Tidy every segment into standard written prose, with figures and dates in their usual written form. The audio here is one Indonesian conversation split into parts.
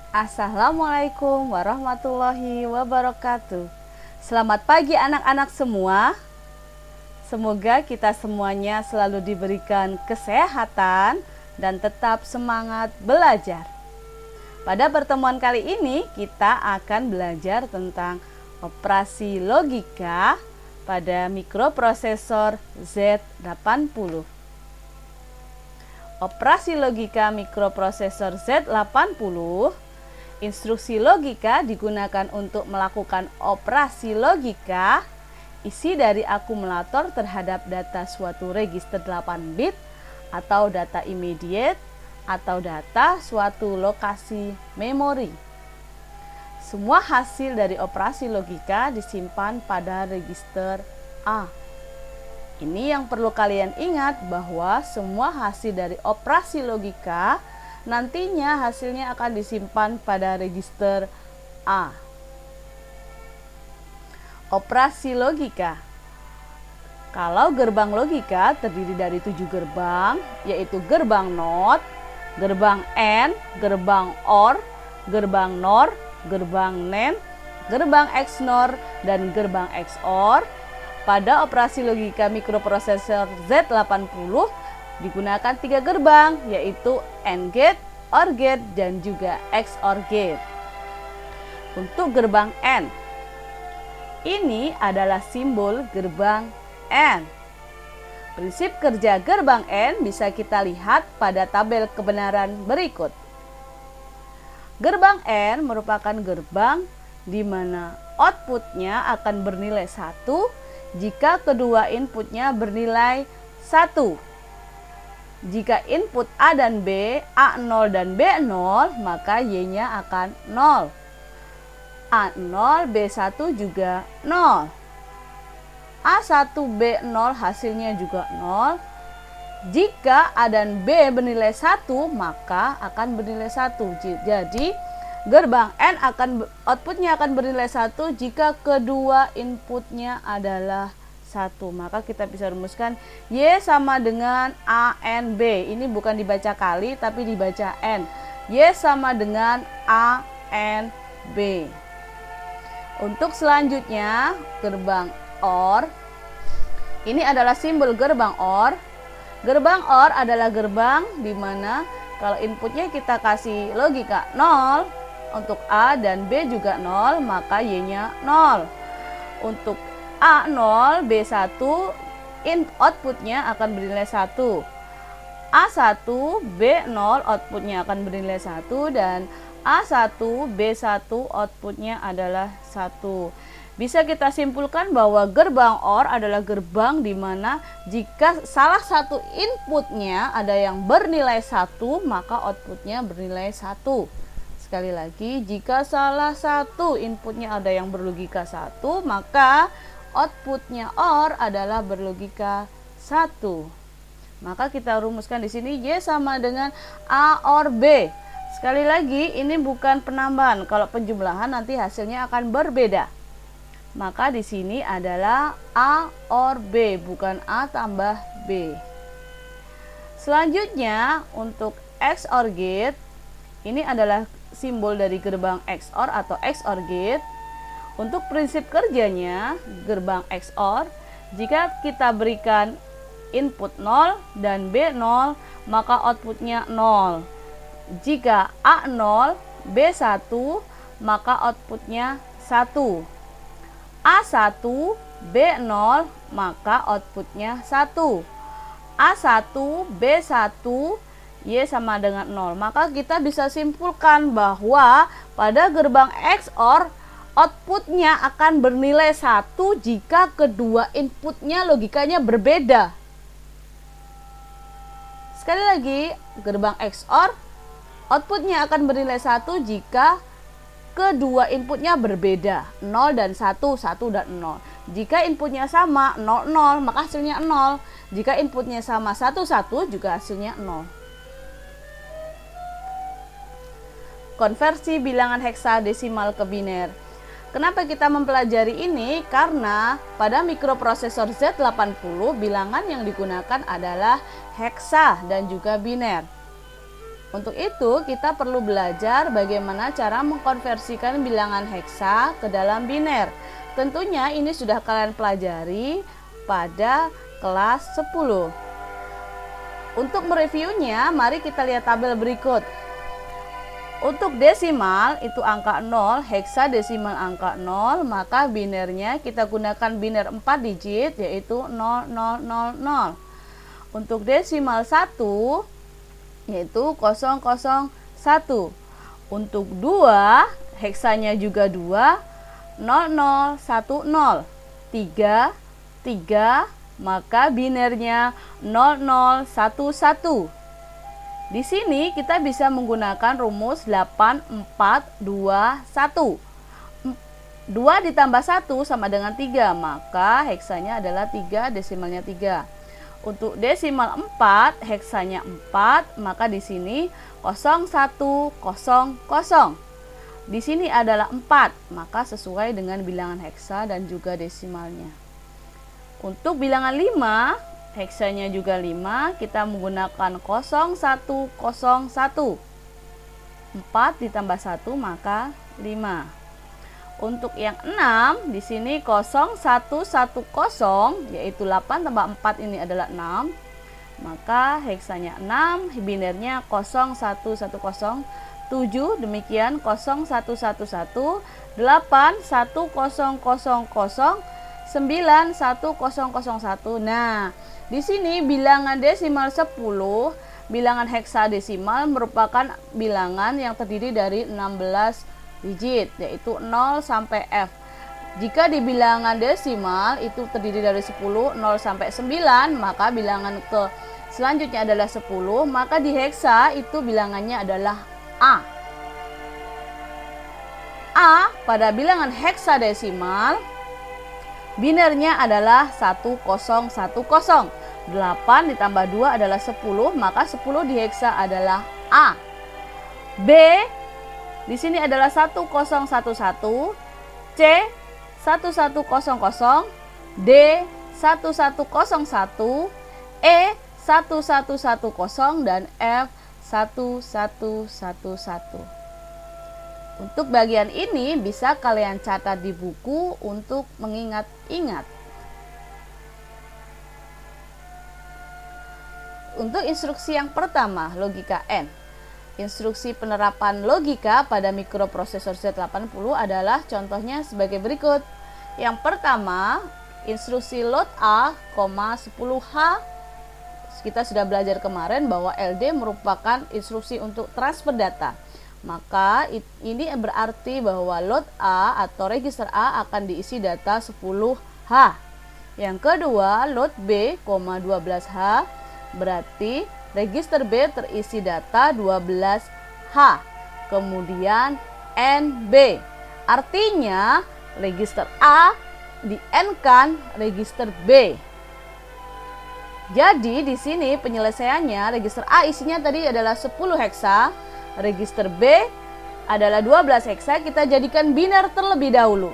Assalamualaikum warahmatullahi wabarakatuh. Selamat pagi anak-anak semua. Semoga kita semuanya selalu diberikan kesehatan dan tetap semangat belajar. Pada pertemuan kali ini kita akan belajar tentang operasi logika pada mikroprosesor Z80. Operasi logika mikroprosesor Z80. Instruksi logika digunakan untuk melakukan operasi logika isi dari akumulator terhadap data suatu register 8 bit atau data immediate atau data suatu lokasi memori. Semua hasil dari operasi logika disimpan pada register A. Ini yang perlu kalian ingat, bahwa semua hasil dari operasi logika nantinya hasilnya akan disimpan pada register A. Operasi logika. Kalau gerbang logika terdiri dari 7 gerbang, yaitu gerbang NOT, gerbang AND, gerbang OR, gerbang NOR, gerbang NAND, gerbang XNOR, dan gerbang XOR. Pada operasi logika mikroprosesor Z80 digunakan 3 gerbang, yaitu AND gate, OR gate, dan juga XOR gate. Untuk gerbang AND, ini adalah simbol gerbang AND. Prinsip kerja gerbang AND bisa kita lihat pada tabel kebenaran berikut. Gerbang AND merupakan gerbang di mana outputnya akan bernilai 1 jika kedua inputnya bernilai 1. Jika input A dan B, A0 dan B0, maka Y-nya akan 0. A0, B1 juga 0. A1, B0 hasilnya juga 0. Jika A dan B bernilai 1, maka akan bernilai 1. Jadi, gerbang AND outputnya akan bernilai 1 jika kedua inputnya adalah 1. Maka kita bisa rumuskan Y sama dengan A N B. Ini bukan dibaca kali tapi dibaca N. Y sama dengan A N B. Untuk selanjutnya gerbang OR. Ini adalah simbol gerbang OR. Gerbang OR adalah gerbang di mana kalau inputnya kita kasih logika 0, untuk A dan B juga 0, maka Y-nya 0. Untuk A0, B1 outputnya akan bernilai 1. A1, B0 outputnya akan bernilai 1 dan A1, B1 outputnya adalah 1. Bisa kita simpulkan bahwa gerbang OR adalah gerbang di mana jika salah satu inputnya ada yang bernilai 1, maka outputnya bernilai 1. Sekali lagi, jika salah satu inputnya ada yang berlogika 1, maka outputnya OR adalah berlogika 1. Maka kita rumuskan di sini Y sama dengan A OR B. Sekali lagi, ini bukan penambahan. Kalau penjumlahan nanti hasilnya akan berbeda. Maka di sini adalah A OR B, bukan A tambah B. Selanjutnya untuk XOR gate, ini adalah simbol dari gerbang XOR atau XOR gate. Untuk prinsip kerjanya, gerbang XOR, jika kita berikan input 0 dan B0, maka outputnya 0. Jika A0, B1, maka outputnya 1. A1, B0, maka outputnya 1. A1, B1, Y sama dengan 0. Maka kita bisa simpulkan bahwa pada gerbang XOR, outputnya akan bernilai 1 jika kedua inputnya logikanya berbeda. Sekali lagi, gerbang XOR, outputnya akan bernilai 1 jika kedua inputnya berbeda, 0 dan 1, 1 dan 0. Jika inputnya sama, 0, 0, maka hasilnya 0. Jika inputnya sama, 1, 1, juga hasilnya 0. Konversi bilangan heksadesimal ke biner. Kenapa kita mempelajari ini? Karena pada mikroprosesor Z80 bilangan yang digunakan adalah heksa dan juga biner. Untuk itu kita perlu belajar bagaimana cara mengkonversikan bilangan heksa ke dalam biner. Tentunya ini sudah kalian pelajari pada kelas 10. Untuk mereviewnya, mari kita lihat tabel berikut. Untuk desimal itu angka 0, heksadesimal angka 0, maka binernya kita gunakan biner 4 digit yaitu 0000. Untuk desimal 1 yaitu 001. Untuk 2, heksanya juga 2, 0010. 3, maka binernya 0011. Di sini kita bisa menggunakan rumus 8421. 2 ditambah 1 sama dengan 3, maka heksanya adalah 3, desimalnya 3. Untuk desimal 4, heksanya 4, maka di sini 0100. Di sini adalah 4, maka sesuai dengan bilangan heksa dan juga desimalnya. Untuk bilangan 5, heksanya juga 5, kita menggunakan 0101. 4 ditambah 1 maka 5. Untuk yang 6, di sini 0110, yaitu 8 tambah 4 ini adalah 6. Maka heksanya 6, binernya 0110. 7, demikian 0111, 8 1000, 9 1001. Nah, di sini bilangan desimal 10, bilangan heksadesimal merupakan bilangan yang terdiri dari 16 digit, yaitu 0 sampai F. Jika di bilangan desimal itu terdiri dari 10, 0 sampai 9, maka bilangan ke selanjutnya adalah 10, maka di heksa itu bilangannya adalah A. A pada bilangan heksadesimal binernya adalah 1010. 8 ditambah 2 adalah 10, maka 10 di heksa adalah A. B di sini adalah 1011, C 1100, D 1101, E 1110 dan F 1111. Untuk bagian ini bisa kalian catat di buku untuk mengingat-ingat. Untuk instruksi yang pertama, logika N. Instruksi penerapan logika pada mikroprosesor Z80 adalah contohnya sebagai berikut. Yang pertama, instruksi load A, 10H. Kita sudah belajar kemarin bahwa LD merupakan instruksi untuk transfer data. Maka ini berarti bahwa load A atau register A akan diisi data 10H. Yang kedua, load B, 12H, berarti register B terisi data 12H. Kemudian NB, artinya register A di N-kan register B. Jadi di sini penyelesaiannya, register A isinya tadi adalah 10 heksa, register B adalah 12 heksa, kita jadikan biner terlebih dahulu.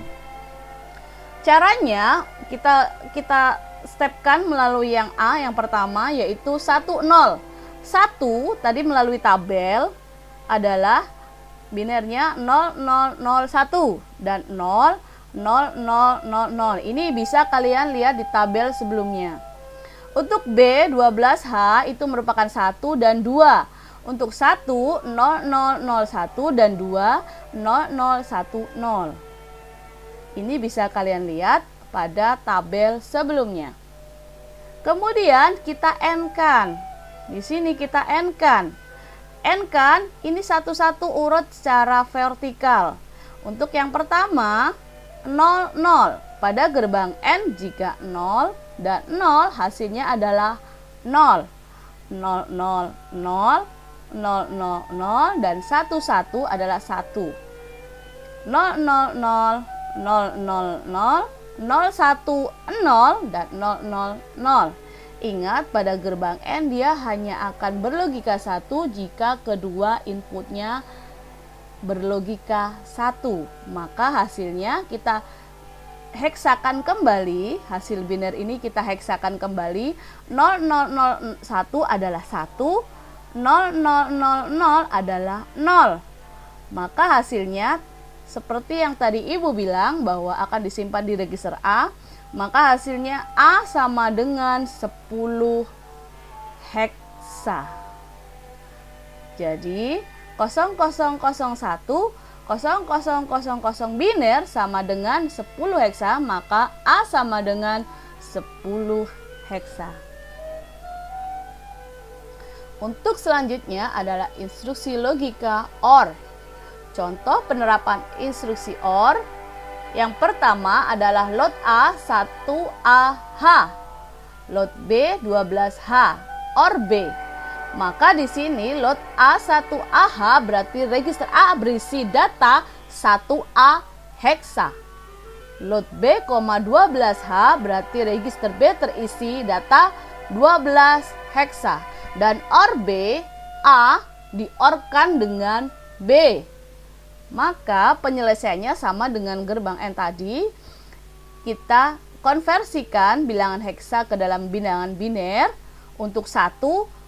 Caranya kita stepkan melalui yang A yang pertama, yaitu 10. 1 tadi melalui tabel adalah binernya 0001 dan 0000. Ini bisa kalian lihat di tabel sebelumnya. Untuk B 12H itu merupakan 1 dan 2. Untuk 1, 0001 dan 2, 0010. Ini bisa kalian lihat pada tabel sebelumnya. Kemudian kita N-kan. Di sini kita N-kan. N-kan ini satu-satu urut secara vertikal. Untuk yang pertama, 00. Pada gerbang N jika 0 dan 0 hasilnya adalah 0. 0, 0, 0. 000 dan 11 adalah 1. 000, 000, 010 dan 000. Ingat, pada gerbang N dia hanya akan berlogika 1 jika kedua inputnya berlogika 1. Maka hasilnya kita heksakan kembali, hasil biner ini kita heksakan kembali. 0001 adalah 1, 0000 adalah 0. Maka hasilnya seperti yang tadi Ibu bilang bahwa akan disimpan di register A, maka hasilnya A sama dengan 10 heksa. Jadi 0001 0000 biner sama dengan 10 heksa, maka A sama dengan 10 heksa. Untuk selanjutnya adalah instruksi logika OR. Contoh penerapan instruksi OR. Yang pertama adalah lot A 1AH, lot B 12H, OR B. Maka di sini lot A1AH berarti register A berisi data 1A heksa. Lot B, 12H berarti register B terisi data 12 heksa. Dan OR B, A di-OR-kan dengan B. Maka penyelesaiannya sama dengan gerbang N tadi. Kita konversikan bilangan heksa ke dalam bilangan biner. Untuk 1,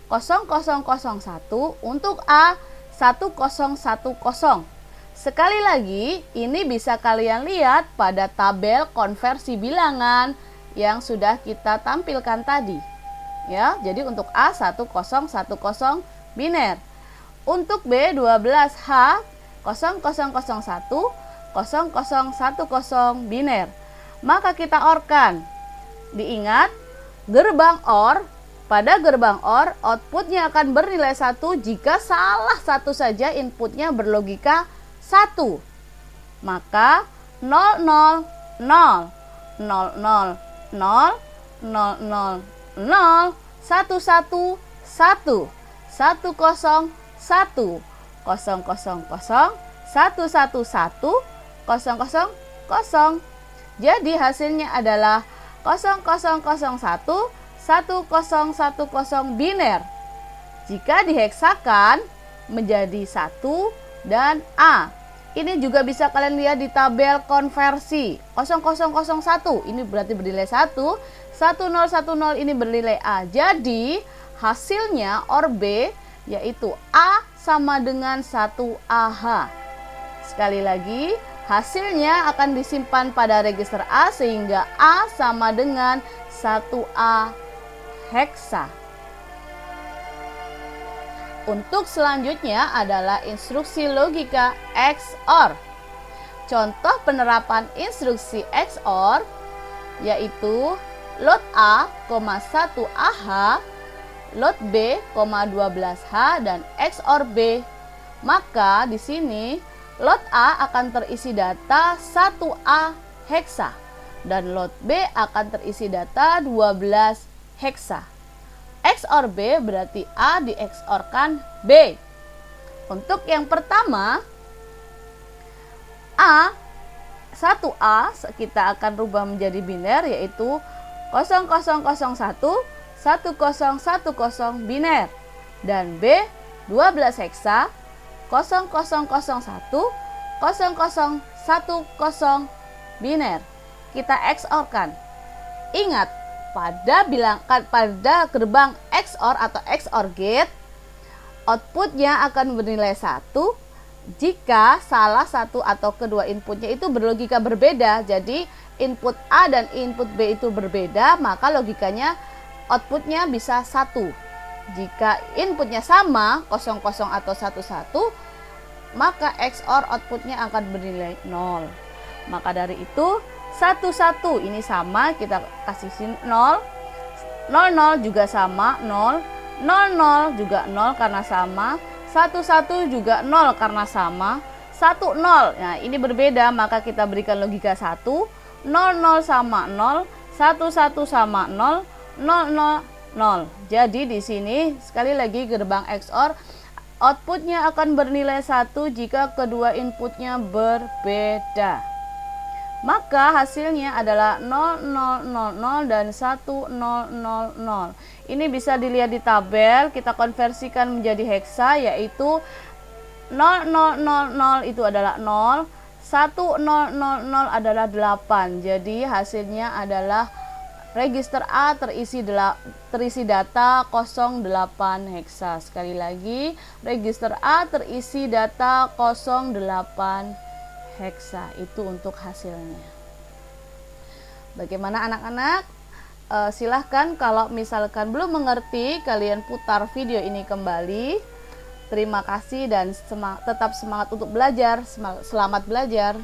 0001, untuk A 1010. Sekali lagi, ini bisa kalian lihat pada tabel konversi bilangan yang sudah kita tampilkan tadi. Ya, jadi untuk A 1010 biner. Untuk B 12H 0001 0010 biner. Maka kita OR-kan. Diingat, gerbang OR, pada gerbang OR outputnya akan bernilai 1 jika salah satu saja inputnya berlogika 1. Maka 000 000 000 000 11 101 100 100 111 100. Jadi hasilnya adalah 0001 1010 biner. Jika diheksakan menjadi 1 dan A. Ini juga bisa kalian lihat di tabel konversi. 0001 ini berarti bernilai 1, 1010 ini bernilai A. Jadi hasilnya OR B yaitu A sama dengan 1AH. Sekali lagi, hasilnya akan disimpan pada register A sehingga A sama dengan 1A heksa. Untuk selanjutnya adalah instruksi logika XOR. Contoh penerapan instruksi XOR yaitu lot A, 1AH, lot B, 12H dan XOR B. Maka di sini lot A akan terisi data 1A heksa dan lot B akan terisi data 12 heksa. XOR B berarti A di XOR-kan B. Untuk yang pertama, A 1A kita akan rubah menjadi biner yaitu 0001 1010 biner dan B 12 heksa 0001 0010 biner. Kita XOR-kan. Ingat, pada gerbang XOR atau XOR gate, outputnya akan bernilai 1 jika salah satu atau kedua inputnya itu berlogika berbeda. Jadi input A dan input B itu berbeda, maka logikanya outputnya bisa 1. Jika inputnya sama 00 atau 11, maka XOR outputnya akan bernilai 0. Maka dari itu 11 ini sama, kita kasih 0. 00 juga sama 0. 00 juga 0 karena sama. 11 juga 0 karena sama. 10. Nah, ini berbeda, maka kita berikan logika 1. 00 sama 0, 11 sama 0, 00 0. Jadi di sini sekali lagi gerbang XOR outputnya akan bernilai 1 jika kedua inputnya berbeda. Maka hasilnya adalah 0000 dan 1000. Ini bisa dilihat di tabel, kita konversikan menjadi heksa yaitu 0000 itu adalah 0, 1000 adalah 8. Jadi hasilnya adalah Register A terisi data 08 heksa. Sekali lagi, register A terisi data 08 heksa. Itu untuk hasilnya. Bagaimana anak-anak? Silahkan kalau misalkan belum mengerti, kalian putar video ini kembali. Terima kasih dan tetap semangat untuk belajar. Selamat belajar.